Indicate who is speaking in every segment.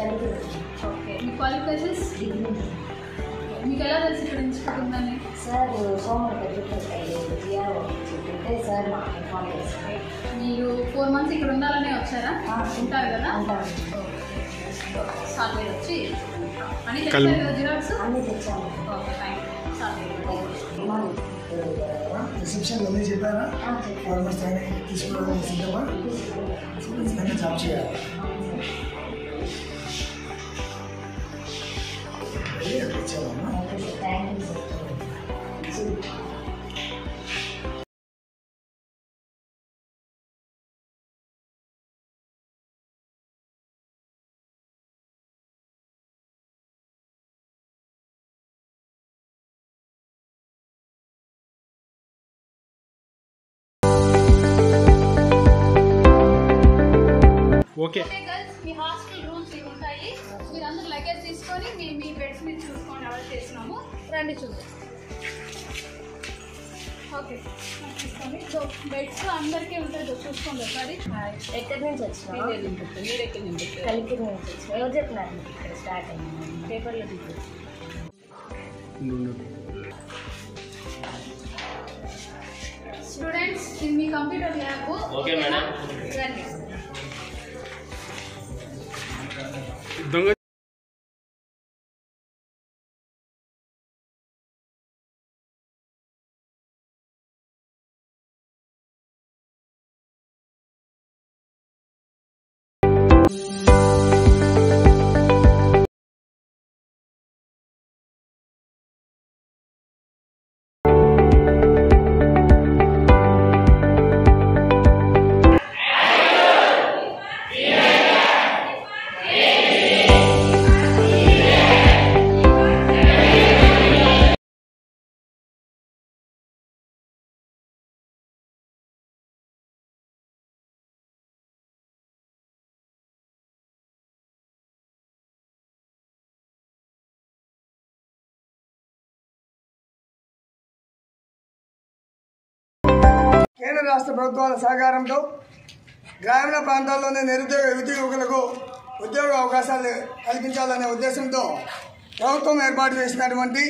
Speaker 1: Okay, మీ qualifications? మీకు ఎలా తెలుసు ఇక్కడ ఇన్స్టిట్యూట్ ఉందని?
Speaker 2: సార్ సోమవారం చెప్తే సార్ మా ఇన్ఫార్మ్ చేస్తారు.
Speaker 1: మీరు 4 months ఇక్కడ ఉండాలనే వచ్చారా? ఉంటారు కదా? సార్ మీరు వచ్చి అన్నీ తెచ్చారు కదా, జిరాక్స్
Speaker 2: అన్నీ తెచ్చాము.
Speaker 1: Okay, thank you sir.
Speaker 3: Reception అన్నీ చెప్పారా? ఫార్మర్స్ ట్రైనింగ్ తీసుకోవడానికి సిద్ధమా? ఖచ్చితంగా జాబ్ చేయాలి. ఇచ్చామమ్మా.
Speaker 2: Thank you sir.
Speaker 1: Okay girls, మీ హాస్టల్ రూమ్స్ ఇవి ఉంటాయి. మీరు అందరూ లగేజ్ తీసుకొని మీ బెడ్స్ మీద చూసుకోండి. ఎవరు చేసినాము రండి చూద్దాం. ఓకే తీసుకోండి. సో బెడ్స్ అందరికీ ఉంటుంది, చూసుకోండి ఒకసారి.
Speaker 2: ఎక్కడి నుంచి వచ్చినా? కలిపి నుంచి వచ్చినా. ఎవరు చెప్పినారు ఇక్కడ స్టార్ట్ అయింది? పేపర్లో తీసుకు.
Speaker 1: స్టూడెంట్స్, ఇది మీ కంప్యూటర్ ల్యాబ్.
Speaker 4: Okay madam.
Speaker 1: రండి.
Speaker 4: దొంగ
Speaker 3: కేంద్ర రాష్ట్ర ప్రభుత్వాల సహకారంతో గ్రామీణ ప్రాంతాల్లోని నిరుద్యోగ యువకులకు ఉద్యోగ అవకాశాలు కల్పించాలనే ఉద్దేశంతో ప్రభుత్వం ఏర్పాటు చేసినటువంటి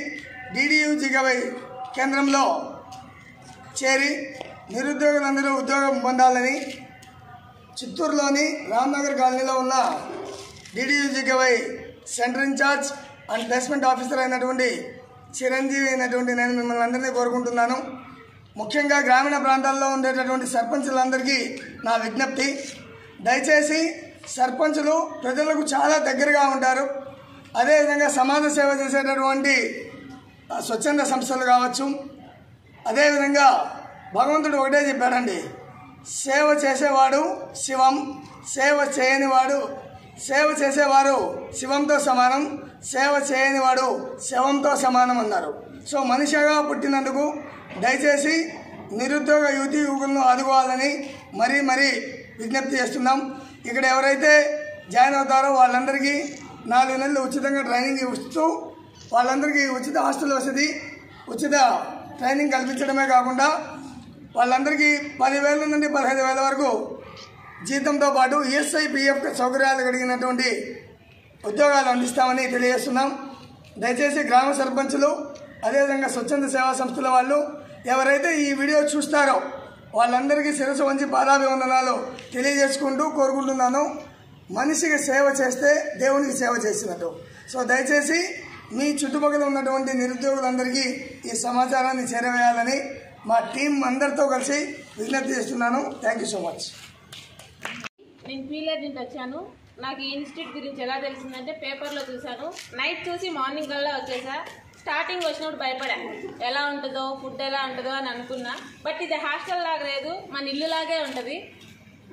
Speaker 3: DDU-GKY కేంద్రంలో చేరి నిరుద్యోగులందరూ ఉద్యోగం పొందాలని చిత్తూరులోని రామ్నగర్ కాలనీలో ఉన్న DDU-GKY centre incharge and placement officer అయినటువంటి చిరంజీవి అయినటువంటి నేను మిమ్మల్ని అందరినీ కోరుకుంటున్నాను. ముఖ్యంగా గ్రామీణ ప్రాంతాల్లో ఉండేటటువంటి సర్పంచులందరికీ నా విజ్ఞప్తి, దయచేసి సర్పంచులు ప్రజలకు చాలా దగ్గరగా ఉంటారు. అదేవిధంగా సమాజ సేవ చేసేటటువంటి స్వచ్ఛంద సంస్థలు కావచ్చు. అదేవిధంగా భగవంతుడు ఒకటే చెప్పాడండి, సేవ చేసేవాడు శివం, సేవ చేసేవారు శివంతో సమానం, సేవ చేయనివాడు శవంతో సమానం అన్నారు. సో మనిషిగా పుట్టినందుకు దయచేసి నిరుద్యోగ యువకులను ఆదుకోవాలని మరీ విజ్ఞప్తి చేస్తున్నాం. ఇక్కడ ఎవరైతే జాయిన్ అవుతారో వాళ్ళందరికీ 4 నెలలు ఉచితంగా ట్రైనింగ్ ఇస్తూ వాళ్ళందరికీ ఉచిత హాస్టల్ వసతి, ఉచిత ట్రైనింగ్ కల్పించడమే కాకుండా వాళ్ళందరికీ 10,000 నుండి 15,000 వరకు జీతంతో పాటు ESI PF సౌకర్యాలు కలిగినటువంటి ఉద్యోగాలు అందిస్తామని తెలియజేస్తున్నాం. దయచేసి గ్రామ సర్పంచులు, అదేవిధంగా స్వచ్ఛంద సేవా సంస్థల వాళ్ళు ఎవరైతే ఈ వీడియో చూస్తారో వాళ్ళందరికీ శిరస్సు వంచి పాదాభివందనాలు తెలియజేసుకుంటూ కోరుకుంటున్నాను. మనిషికి సేవ చేస్తే దేవునికి సేవ చేసినట్టు. సో దయచేసి మీ చుట్టుపక్కల ఉన్నటువంటి నిరుద్యోగులందరికీ ఈ సమాచారాన్ని చేరవేయాలని మా టీం అందరితో కలిసి విజ్ఞప్తి చేస్తున్నాను. Thank you so much.
Speaker 5: నేను పీలేరు నుంచి వచ్చాను. నాకు ఈ ఇన్స్టిట్యూట్ గురించి ఎలా తెలిసిందంటే పేపర్లో చూశాను. నైట్ చూసి మార్నింగ్ కల్లా వచ్చేసా. స్టార్టింగ్ వచ్చినప్పుడు భయపడా, ఎలా ఉంటుందో ఫుడ్ ఎలా ఉంటుందో అని అనుకున్నా. బట్ ఇది హాస్టల్ లాగా లేదు, మన ఇల్లు లాగే ఉంటుంది.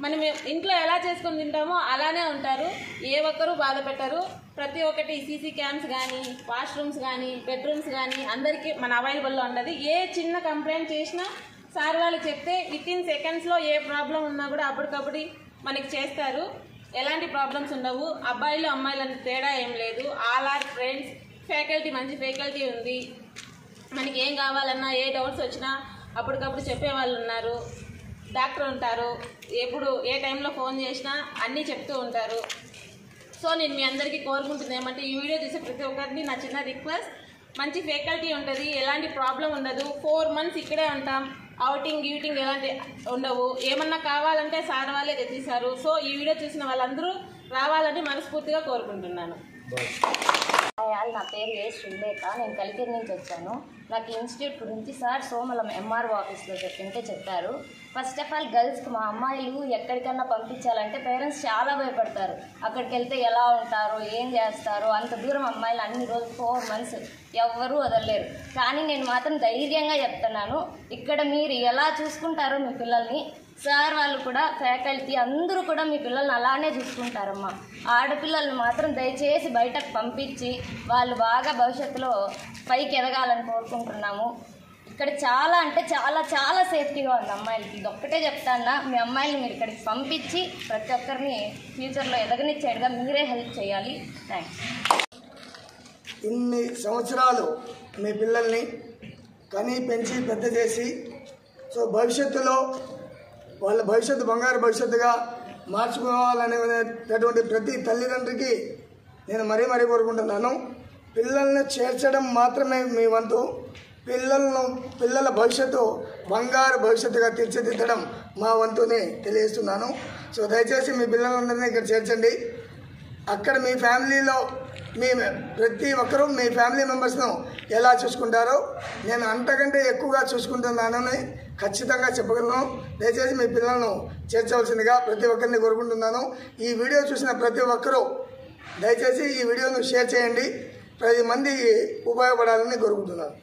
Speaker 5: మనం ఇంట్లో ఎలా చేసుకొని తింటామో అలానే ఉంటారు. ఏ ఒక్కరూ బాధ పెట్టరు. ప్రతి ఒక్కటి సీసీ క్యామ్స్ కానీ, వాష్రూమ్స్ కానీ, బెడ్రూమ్స్ కానీ అందరికీ మన అవైలబుల్లో ఉంటుంది. ఏ చిన్న కంప్లైంట్ చేసినా సార్ వాళ్ళు చెప్తే వితిన్ సెకండ్స్లో ఏ ప్రాబ్లం ఉన్నా కూడా అప్పటికప్పుడు మనకి చేస్తారు. ఎలాంటి ప్రాబ్లమ్స్ ఉండవు. అబ్బాయిలు అమ్మాయిలు అంత తేడా ఏం లేదు. All are friends. ఫ్యాకల్టీ మంచి ఫ్యాకల్టీ ఉంది. మనకి ఏం కావాలన్నా, ఏ డౌట్స్ వచ్చినా అప్పటికప్పుడు చెప్పేవాళ్ళు ఉన్నారు. డాక్టర్ ఉంటారు. ఎప్పుడు ఏ టైంలో ఫోన్ చేసినా అన్నీ చెప్తూ ఉంటారు. సో నేను మీ అందరికీ కోరుకుంటుంది ఏమంటే ఈ వీడియో చూసే ప్రతి ఒక్కరిని నా చిన్న రిక్వెస్ట్, మంచి ఫ్యాకల్టీ ఉంటుంది, ఎలాంటి ప్రాబ్లం ఉండదు, 4 months ఇక్కడే ఉంటాం, అవుటింగ్ గీటింగ్ ఎలాంటి ఉండవు, ఏమన్నా కావాలంటే సార్ వాళ్ళే తెచ్చిస్తారు. సో ఈ వీడియో చూసిన వాళ్ళందరూ రావాలని మనస్ఫూర్తిగా కోరుకుంటున్నాను.
Speaker 2: నా పేరు ఏ సులేఖ, నేను కలికిరి నుంచి వచ్చాను. నాకు ఇన్స్టిట్యూట్ గురించి సార్ సోమలం ఎంఆర్ఓ ఆఫీస్లో చెప్పారు. ఫస్ట్ ఆఫ్ ఆల్ గర్ల్స్కి మా అమ్మాయిలు ఎక్కడికన్నా పంపించాలంటే పేరెంట్స్ చాలా భయపడతారు. అక్కడికి వెళ్తే ఎలా ఉంటారో ఏం చేస్తారో, అంత దూరం అమ్మాయిలు అన్ని రోజులు 4 months ఎవ్వరూ వదలలేరు. కానీ నేను మాత్రం ధైర్యంగా చెప్తున్నాను, ఇక్కడ మీరు ఎలా చూసుకుంటారో మీ పిల్లల్ని సార్ వాళ్ళు కూడా ఫ్యాకల్టీ అందరూ కూడా మీ పిల్లల్ని అలానే చూసుకుంటారమ్మా. ఆడపిల్లల్ని మాత్రం దయచేసి బయటకు పంపించి వాళ్ళు బాగా భవిష్యత్తులో పైకి ఎదగాలని కోరుకుంటున్నాము. ఇక్కడ చాలా అంటే చాలా చాలా సేఫ్టీగా ఉంది అమ్మాయిలకి. ఇది ఒక్కటే చెప్తాను, మీ అమ్మాయిల్ని మీరు ఇక్కడికి పంపించి ప్రతి ఒక్కరిని ఫ్యూచర్లో ఎదగనిచ్చేట్టుగా మీరే హెల్ప్ చేయాలి. థ్యాంక్స్.
Speaker 3: ఇన్ని సంవత్సరాలు మీ పిల్లల్ని కని పెంచి పెద్ద చేసి సో భవిష్యత్తులో వాళ్ళ భవిష్యత్తు బంగారు భవిష్యత్తుగా మార్చుకోవాలనేటువంటి ప్రతి తల్లిదండ్రికి నేను మరీ కోరుకుంటున్నాను. పిల్లల్ని చేర్చడం మాత్రమే మీ వంతు, పిల్లల భవిష్యత్తు బంగారు భవిష్యత్తుగా తీర్చిదిద్దడం మా వంతుని తెలియజేస్తున్నాను. సో దయచేసి మీ పిల్లలందరినీ ఇక్కడ చేర్చండి. అక్కడ మీ ఫ్యామిలీలో ప్రతి ఒక్కరూ మీ ఫ్యామిలీ మెంబర్స్ను ఎలా చూసుకుంటారో నేను అంతకంటే ఎక్కువగా చూసుకుంటున్నానని ఖచ్చితంగా చెప్పగలను. దయచేసి మీ పిల్లలను చేర్చవలసిందిగా ప్రతి ఒక్కరిని కోరుకుంటున్నాను. ఈ వీడియో చూసిన ప్రతి ఒక్కరూ దయచేసి ఈ వీడియోను షేర్ చేయండి, 10 మందికి ఉపయోగపడాలని కోరుకుంటున్నాను.